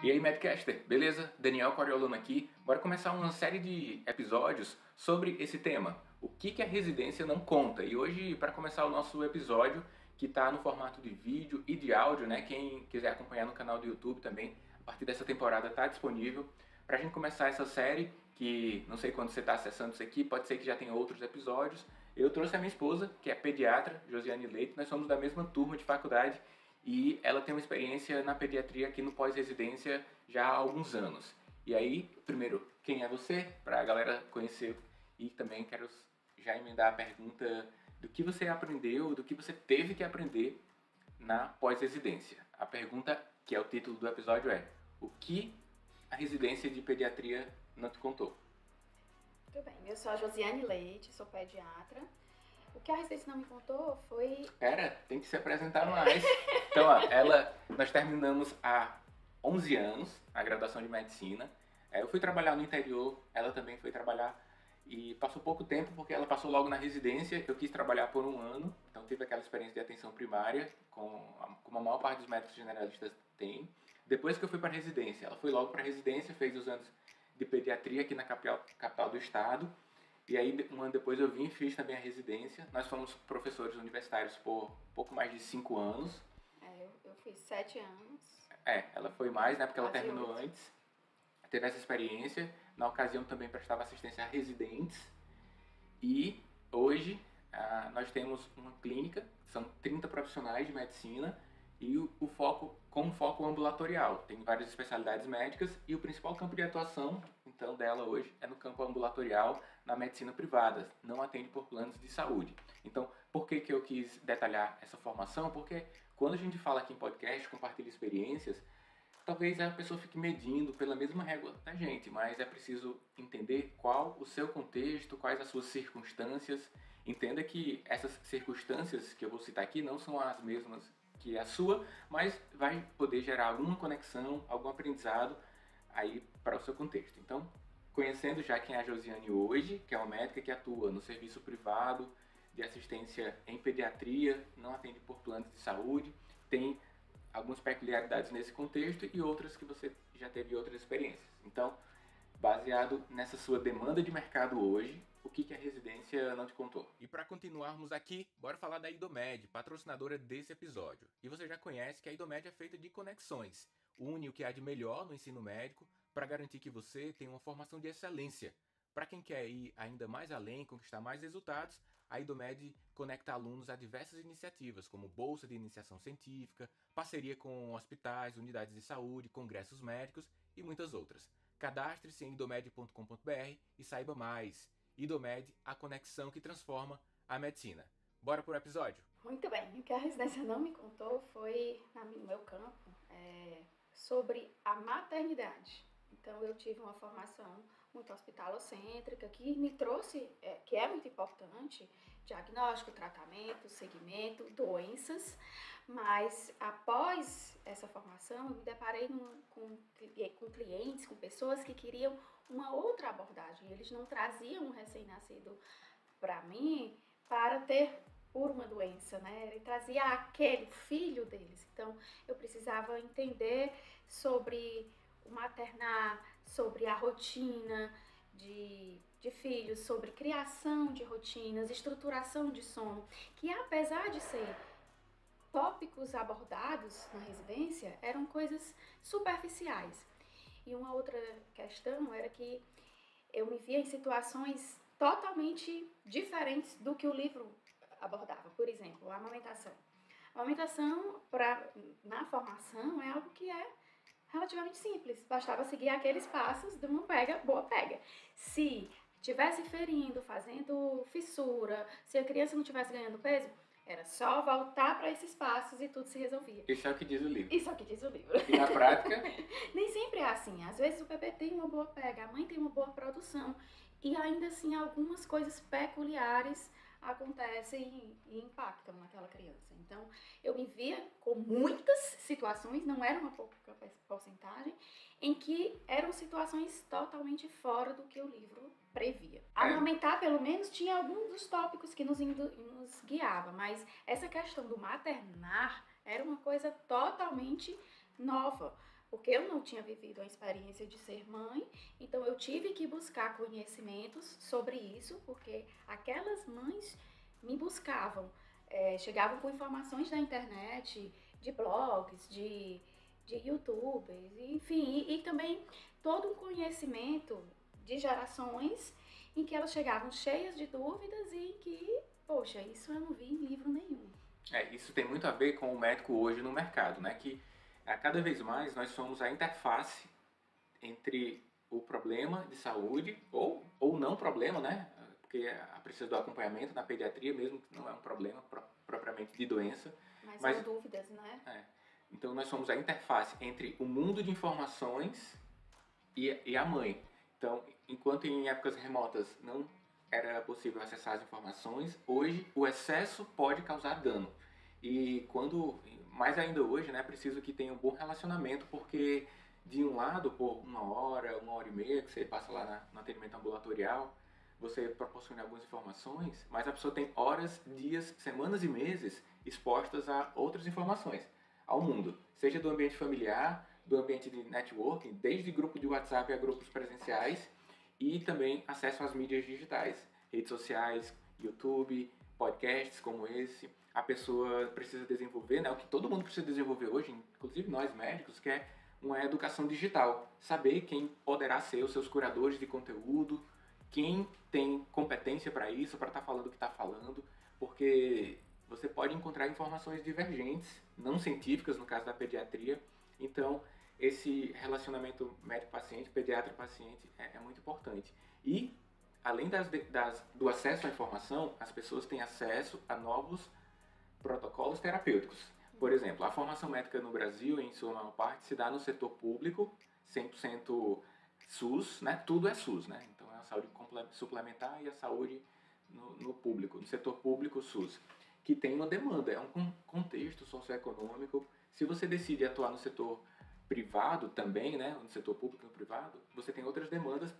E aí, Madcaster, beleza? Daniel Coriolano aqui. Bora começar uma série de episódios sobre esse tema. O que a residência não conta? E hoje, para começar o nosso episódio, que está no formato de vídeo e de áudio, né? Quem quiser acompanhar no canal do YouTube também, a partir dessa temporada está disponível. Para a gente começar essa série, que não sei quando você está acessando isso aqui, pode ser que já tenha outros episódios. Eu trouxe a minha esposa, que é pediatra, Josiane Leite. Nós somos da mesma turma de faculdade. E ela tem uma experiência na pediatria aqui no pós-residência já há alguns anos. E aí, primeiro, quem é você? Para a galera conhecer. E também quero já emendar a pergunta do que você aprendeu, do que você teve que aprender na pós-residência. A pergunta, que é o título do episódio, é: o que a residência de pediatria não te contou? Muito bem, eu sou a Josiane Leite, sou pediatra. O que a residência não me contou foi... Pera, tem que se apresentar mais. Então, nós terminamos há 11 anos a graduação de medicina. Eu fui trabalhar no interior, ela também foi trabalhar e passou pouco tempo porque ela passou logo na residência. Eu quis trabalhar por um ano, então tive aquela experiência de atenção primária, como a maior parte dos médicos generalistas tem. Depois que eu fui para a residência, ela foi logo para a residência, fez os anos de pediatria aqui na capital do estado. E aí, um ano depois eu vim e fiz também a residência. Nós fomos professores universitários por pouco mais de 5 anos. Eu fiz 7 anos. Ela foi mais, né? Porque ela Quase terminou 8. antes. Teve essa experiência. Na ocasião também prestava assistência a residentes. E hoje nós temos uma clínica, são 30 profissionais de medicina. E o foco, com foco ambulatorial. Tem várias especialidades médicas e o principal campo de atuação, então, dela hoje é no campo ambulatorial, na medicina privada. Não atende por planos de saúde. Então, por que eu quis detalhar essa formação? Porque quando a gente fala aqui em podcast, compartilha experiências, talvez a pessoa fique medindo pela mesma régua da gente, mas é preciso entender qual o seu contexto, quais as suas circunstâncias. Entenda que essas circunstâncias que eu vou citar aqui não são as mesmas que a sua, mas vai poder gerar alguma conexão, algum aprendizado aí para o seu contexto. Então, conhecendo já quem é a Josiane hoje, que é uma médica que atua no serviço privado de assistência em pediatria, não atende por planos de saúde, tem algumas peculiaridades nesse contexto e outras que você já teve outras experiências. Então, baseado nessa sua demanda de mercado hoje, o que a residência não te contou? E para continuarmos aqui, bora falar da Idomed, patrocinadora desse episódio. E você já conhece que a Idomed é feita de conexões. Une o que há de melhor no ensino médico para garantir que você tenha uma formação de excelência. Para quem quer ir ainda mais além, conquistar mais resultados, a Idomed conecta alunos a diversas iniciativas, como bolsa de iniciação científica, parceria com hospitais, unidades de saúde, congressos médicos e muitas outras. Cadastre-se em idomed.com.br e saiba mais. Idomed, a conexão que transforma a medicina. Bora pro episódio? Muito bem, o que a residência não me contou foi, no meu campo, sobre a maternidade. Então, eu tive uma formação muito hospitalocêntrica, que me trouxe, que é muito importante, diagnóstico, tratamento, segmento, doenças, mas após essa formação, eu me deparei com clientes, com pessoas que queriam uma outra abordagem. Eles não traziam um recém-nascido para mim para ter por uma doença, né? Ele trazia aquele filho deles. Então, eu precisava entender sobre o maternar, sobre a rotina de filhos, sobre criação de rotinas, estruturação de sono, que apesar de ser tópicos abordados na residência, eram coisas superficiais. E uma outra questão era que eu me via em situações totalmente diferentes do que o livro abordava. Por exemplo, a amamentação. A amamentação, na formação, é algo que é relativamente simples. Bastava seguir aqueles passos de uma pega, boa pega. Se estivesse ferindo, fazendo fissura, se a criança não estivesse ganhando peso, era só voltar para esses passos e tudo se resolvia. Isso é o que diz o livro. Isso é o que diz o livro. E na prática? Nem sempre é assim. Às vezes o bebê tem uma boa pega, a mãe tem uma boa produção. E ainda assim algumas coisas peculiares acontecem e impactam naquela criança. Então, eu me via com muitas situações, não era uma pouca porcentagem, em que eram situações totalmente fora do que o livro previa. Amamentar, pelo menos, tinha alguns dos tópicos que nos guiava, mas essa questão do maternar era uma coisa totalmente nova. porque eu não tinha vivido a experiência de ser mãe, então eu tive que buscar conhecimentos sobre isso, porque aquelas mães me buscavam, chegavam com informações da internet, de blogs, de youtubers, enfim, e também todo um conhecimento de gerações em que elas chegavam cheias de dúvidas e em que, poxa, isso eu não vi em livro nenhum. Isso tem muito a ver com o médico hoje no mercado, né? Que a cada vez mais nós somos a interface entre o problema de saúde ou não problema, né? Porque precisa do acompanhamento na pediatria, mesmo que não é um problema propriamente de doença. Mas são dúvidas, né? Então nós somos a interface entre o mundo de informações e a mãe. Então, enquanto em épocas remotas não era possível acessar as informações, hoje o excesso pode causar dano. E quando, mais ainda hoje, né, é preciso que tenha um bom relacionamento, porque de um lado, por uma hora e meia que você passa lá no atendimento ambulatorial, você proporciona algumas informações, mas a pessoa tem horas, dias, semanas e meses expostas a outras informações, ao mundo, seja do ambiente familiar, do ambiente de networking, desde grupo de WhatsApp a grupos presenciais, e também acesso às mídias digitais, redes sociais, YouTube, podcasts como esse. A pessoa precisa desenvolver, né, o que todo mundo precisa desenvolver hoje, inclusive nós médicos, que é uma educação digital. Saber quem poderá ser os seus curadores de conteúdo, quem tem competência para isso, para estar falando o que está falando, porque você pode encontrar informações divergentes, não científicas no caso da pediatria. Então, esse relacionamento médico-paciente, pediatra-paciente é muito importante. E, além do acesso à informação, as pessoas têm acesso a novos protocolos terapêuticos. Por exemplo, a formação médica no Brasil, em sua maior parte, se dá no setor público, 100% SUS, né? Tudo é SUS, né? Então é a saúde suplementar e a saúde no público, no setor público SUS, que tem uma demanda, é um contexto socioeconômico. Se você decide atuar no setor privado também, né, no setor público e no privado, você tem outras demandas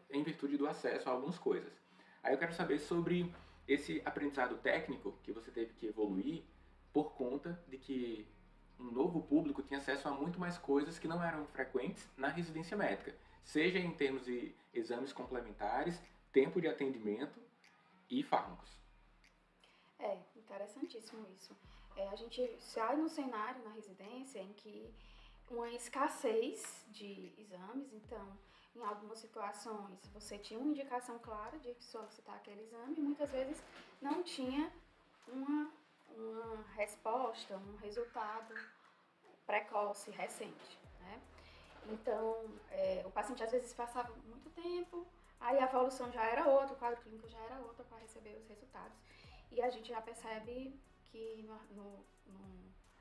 em virtude do acesso a algumas coisas. Aí eu quero saber sobre esse aprendizado técnico que você teve que evoluir por conta de que um novo público tinha acesso a muito mais coisas que não eram frequentes na residência médica, seja em termos de exames complementares, tempo de atendimento e fármacos. É, interessantíssimo isso. A gente sai no cenário na residência em que uma escassez de exames, então, em algumas situações, você tinha uma indicação clara de solicitar aquele exame e muitas vezes não tinha uma resposta, um resultado precoce, recente, né? Então, o paciente às vezes passava muito tempo, aí a evolução já era outra, o quadro clínico já era outro para receber os resultados. E a gente já percebe que no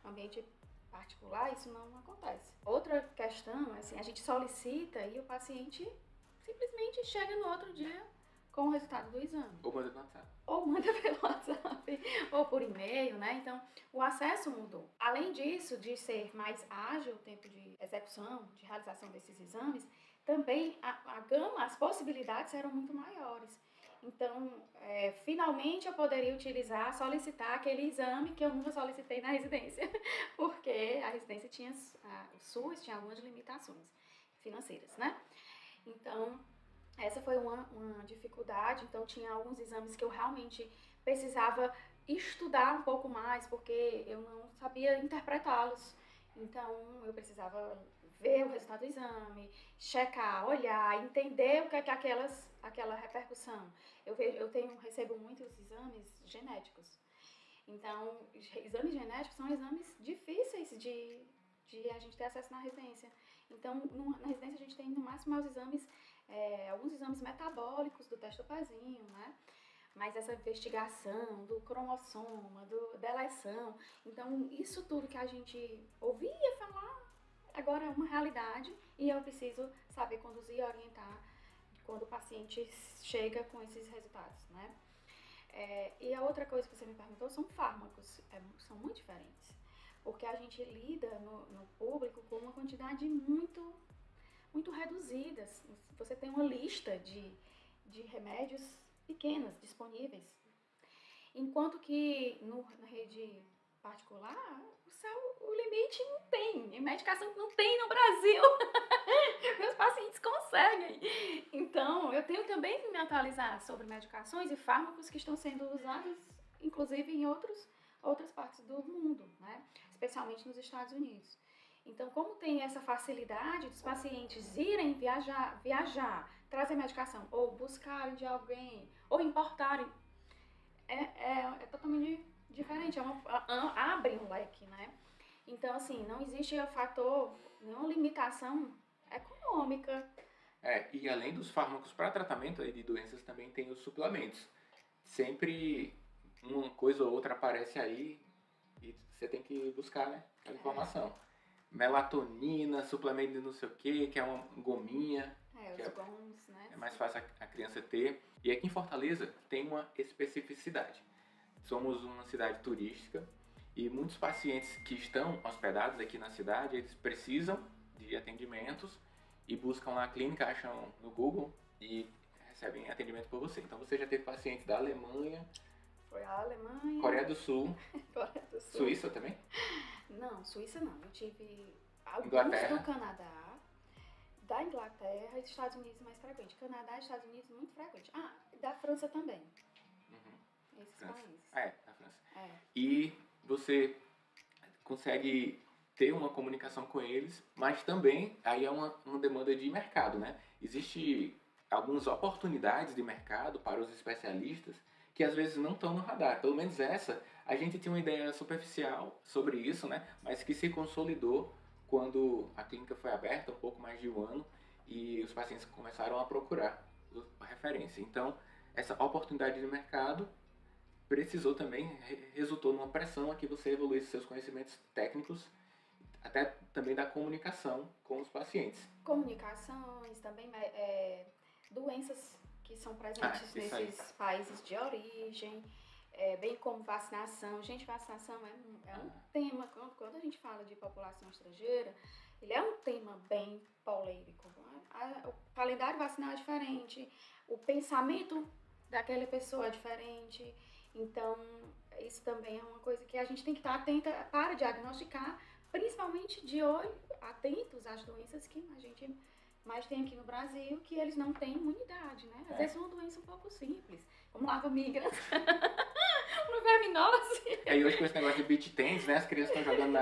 ambiente particular isso não acontece. Outra questão é assim, a gente solicita e o paciente simplesmente chega no outro dia com o resultado do exame. Ou manda no WhatsApp. Ou manda pelo WhatsApp, ou por e-mail, né? Então, o acesso mudou. Além disso, de ser mais ágil o tempo de execução, de realização desses exames, também a gama, as possibilidades eram muito maiores. Então, finalmente eu poderia solicitar aquele exame que eu nunca solicitei na residência, porque a residência tinha, o SUS tinha algumas limitações financeiras, né? Então, essa foi uma dificuldade. Então, tinha alguns exames que eu realmente precisava estudar um pouco mais, porque eu não sabia interpretá-los. Então, eu precisava ver o resultado do exame, checar, olhar, entender o que é que aquela repercussão. Eu recebo muitos exames genéticos. Então, exames genéticos são exames difíceis de a gente ter acesso na residência. Então, na residência a gente tem no máximo os exames, alguns exames metabólicos do teste do pezinho, né? Mas essa investigação do cromossoma, da eleição, então isso tudo que a gente ouvia falar, agora é uma realidade e eu preciso saber conduzir e orientar quando o paciente chega com esses resultados, né? E a outra coisa que você me perguntou são fármacos, são muito diferentes, porque a gente lida no público com uma quantidade muito, muito reduzida. Você tem uma lista de remédios pequenas disponíveis, enquanto que na rede particular, o limite não tem. Medicação não tem no Brasil. Meus pacientes conseguem. Então, eu tenho também que me atualizar sobre medicações e fármacos que estão sendo usados, inclusive em outras partes do mundo, né? Especialmente nos Estados Unidos. Então, como tem essa facilidade dos pacientes irem viajar, trazer medicação, ou buscarem de alguém, ou importarem, é totalmente diferente, abre um leque, né? Então, assim, não existe nenhuma limitação econômica. E além dos fármacos para tratamento aí de doenças, também tem os suplementos. Sempre uma coisa ou outra aparece aí e você tem que buscar, né, a informação. Melatonina, suplemento de não sei o que é uma gominha. Os gomos, né? É mais fácil a criança ter. E aqui em Fortaleza tem uma especificidade. Somos uma cidade turística e muitos pacientes que estão hospedados aqui na cidade, eles precisam de atendimentos e buscam lá a clínica, acham no Google e recebem atendimento por você. Então você já teve pacientes da Alemanha, foi a Alemanha, Coreia do Sul, Suíça também? Não, Suíça não. Eu tive alguns Inglaterra. do Canadá, da Inglaterra e dos Estados Unidos mais frequente. Canadá e Estados Unidos muito frequente. Da França também. Esses países. Da França. E você consegue ter uma comunicação com eles, mas também aí é uma demanda de mercado, né? Existe algumas oportunidades de mercado para os especialistas que às vezes não estão no radar. Pelo menos essa, a gente tinha uma ideia superficial sobre isso, né? Mas que se consolidou quando a clínica foi aberta, um pouco mais de um ano, e os pacientes começaram a procurar a referência. Então, essa oportunidade de mercado resultou numa pressão a que você evoluísse seus conhecimentos técnicos, até também da comunicação com os pacientes. Comunicações, também doenças que são presentes nesses países de origem, bem como vacinação. Gente, vacinação é um tema, quando a gente fala de população estrangeira, ele é um tema bem polêmico. O calendário vacinal é diferente, o pensamento daquela pessoa é diferente. Então, isso também é uma coisa que a gente tem que estar atenta para diagnosticar, principalmente de olho, atentos às doenças que a gente mais tem aqui no Brasil, que eles não têm imunidade, né? Às vezes é uma doença um pouco simples, como lava-migras, uma verminose. E hoje com esse negócio de beach tennis, né? As crianças estão jogando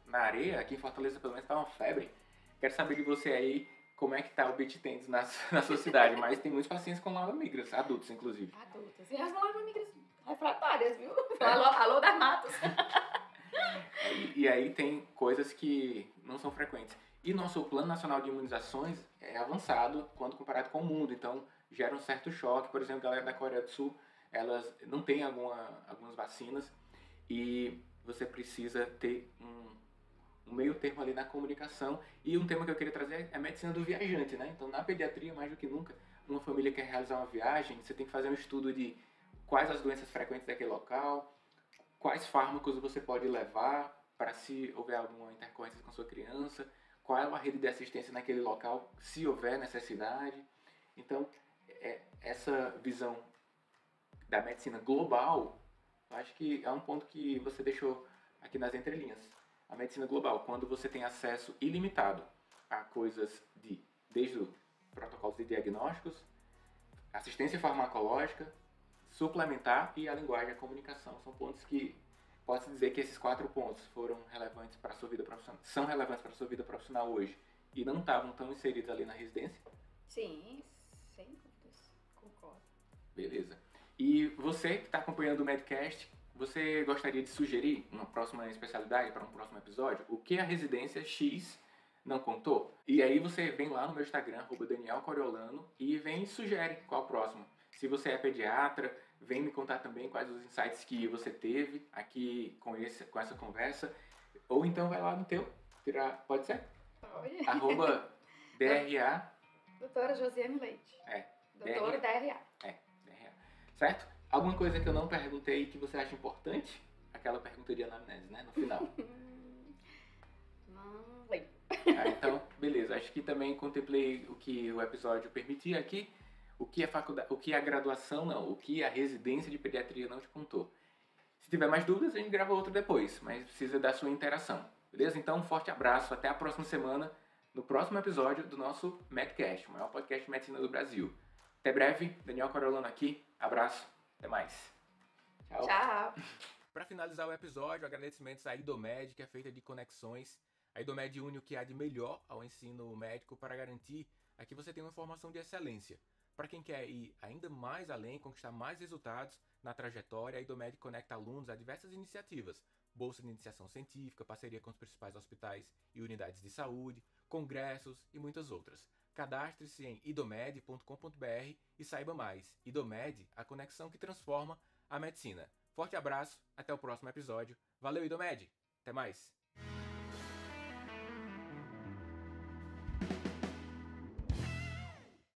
na areia, aqui em Fortaleza pelo menos tá uma febre. Quero saber de você aí, como é que tá o beach tennis na sua cidade, mas tem muitos pacientes com lava-migras, adultos inclusive. Adultos, e as lava-migras refratárias, viu? Alô, Dermatos. E aí tem coisas que não são frequentes. E nosso Plano Nacional de Imunizações é avançado quando comparado com o mundo, então gera um certo choque. Por exemplo, a galera da Coreia do Sul, elas não têm algumas vacinas e você precisa ter um meio termo ali na comunicação. E um tema que eu queria trazer é a medicina do viajante, né? Então, na pediatria, mais do que nunca, uma família quer realizar uma viagem, você tem que fazer um estudo de quais as doenças frequentes daquele local, quais fármacos você pode levar para se houver alguma intercorrência com sua criança, qual é a rede de assistência naquele local, se houver necessidade. Então, essa visão da medicina global, eu acho que é um ponto que você deixou aqui nas entrelinhas. A medicina global, quando você tem acesso ilimitado a coisas desde os protocolos de diagnósticos, assistência farmacológica, suplementar e a linguagem e a comunicação. São pontos que pode-se dizer que esses 4 pontos foram relevantes para a sua vida profissional, são relevantes para a sua vida profissional hoje e não estavam tão inseridos ali na residência? Sim, sem dúvidas, concordo. Beleza. E você que está acompanhando o Medcast, você gostaria de sugerir uma próxima especialidade para um próximo episódio? O que a residência X não contou? E aí você vem lá no meu Instagram, @DanielCoriolano, e vem e sugere qual o próximo. Se você é pediatra, vem me contar também quais os insights que você teve aqui com essa conversa. Ou então vai lá no teu, pode ser? Pode. @DRA. Doutora Josiane Leite. Doutora DRA. DRA. Certo? Alguma coisa que eu não perguntei que você acha importante? Aquela pergunta de anamnese, né? No final. Não lembro. Então, beleza. Acho que também contemplei o que o episódio permitia aqui. O que a graduação não, o que a residência de pediatria não te contou. Se tiver mais dúvidas, a gente grava outro depois, mas precisa da sua interação. Beleza? Então, um forte abraço, até a próxima semana, no próximo episódio do nosso Medcast, o maior podcast de medicina do Brasil. Até breve, Daniel Corolano aqui, abraço, até mais. Tchau. Tchau. Para finalizar o episódio, agradecimentos à IDOMED, que é feita de conexões. A IDOMED une o que há de melhor ao ensino médico para garantir que você tenha uma formação de excelência. Para quem quer ir ainda mais além, conquistar mais resultados na trajetória, a IDOMED conecta alunos a diversas iniciativas. Bolsa de iniciação científica, parceria com os principais hospitais e unidades de saúde, congressos e muitas outras. Cadastre-se em idomed.com.br e saiba mais. IDOMED, a conexão que transforma a medicina. Forte abraço, até o próximo episódio. Valeu, IDOMED! Até mais!